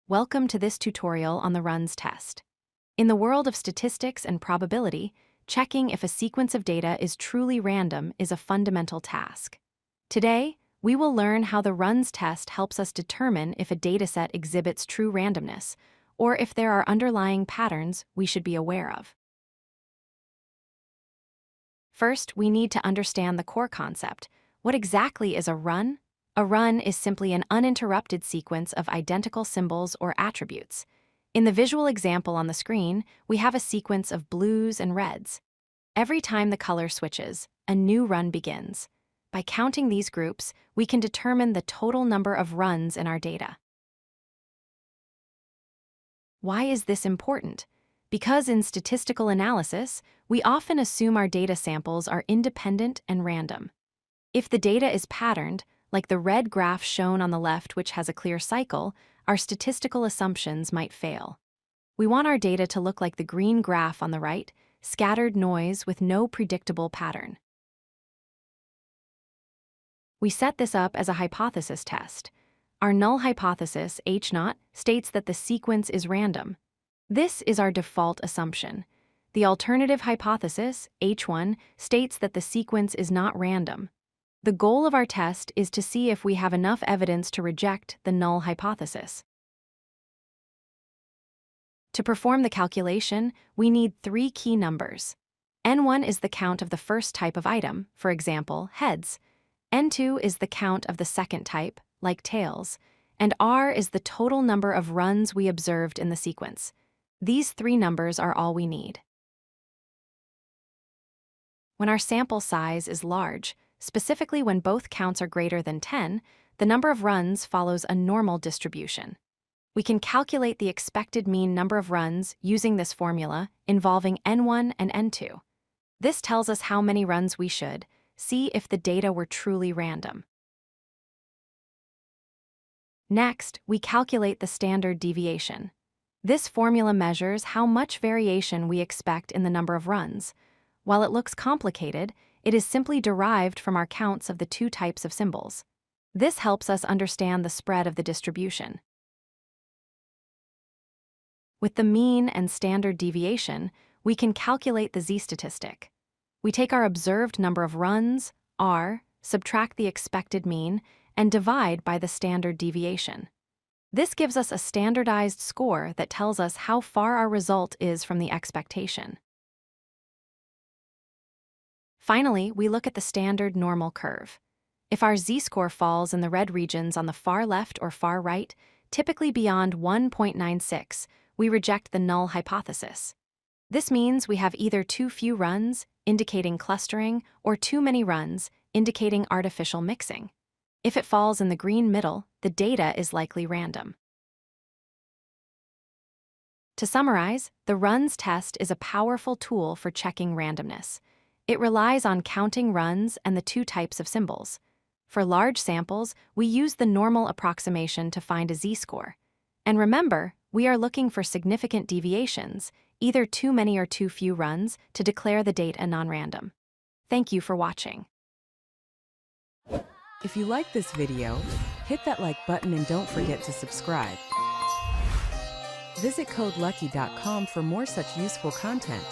Welcome to this tutorial on the runs test. In the world of statistics and probability, checking if a sequence of data is truly random is a fundamental task. Today, we will learn how the runs test helps us determine if a dataset exhibits true randomness, or if there are underlying patterns we should be aware of. First, we need to understand the core concept. What exactly is a run? A run is simply an uninterrupted sequence of identical symbols or attributes. In the visual example on the screen, we have a sequence of blues and reds. Every time the color switches, a new run begins. By counting these groups, we can determine the total number of runs in our data. Why is this important? Because in statistical analysis, we often assume our data samples are independent and random. If the data is patterned, like the red graph shown on the left which has a clear cycle, our statistical assumptions might fail. We want our data to look like the green graph on the right, scattered noise with no predictable pattern. We set this up as a hypothesis test. Our null hypothesis, H0, states that the sequence is random. This is our default assumption. The alternative hypothesis, H1, states that the sequence is not random. The goal of our test is to see if we have enough evidence to reject the null hypothesis. To perform the calculation, we need three key numbers. N1 is the count of the first type of item, for example, heads. N2 is the count of the second type, like tails. And R is the total number of runs we observed in the sequence. These three numbers are all we need. When our sample size is large, specifically when both counts are greater than 10, the number of runs follows a normal distribution. We can calculate the expected mean number of runs using this formula involving N1 and N2. This tells us how many runs we should see if the data were truly random. Next, we calculate the standard deviation. This formula measures how much variation we expect in the number of runs. While it looks complicated, it is simply derived from our counts of the two types of symbols. This helps us understand the spread of the distribution. With the mean and standard deviation, we can calculate the Z-statistic. We take our observed number of runs, R, subtract the expected mean, and divide by the standard deviation. This gives us a standardized score that tells us how far our result is from the expectation. Finally, we look at the standard normal curve. If our z-score falls in the red regions on the far left or far right, typically beyond 1.96, we reject the null hypothesis. This means we have either too few runs, indicating clustering, or too many runs, indicating artificial mixing. If it falls in the green middle, the data is likely random. To summarize, the runs test is a powerful tool for checking randomness. It relies on counting runs and the two types of symbols. For large samples, we use the normal approximation to find a z-score. And remember, we are looking for significant deviations, either too many or too few runs, to declare the data non-random. Thank you for watching. If you like this video, hit that like button and don't forget to subscribe. Visit codelucky.com for more such useful content.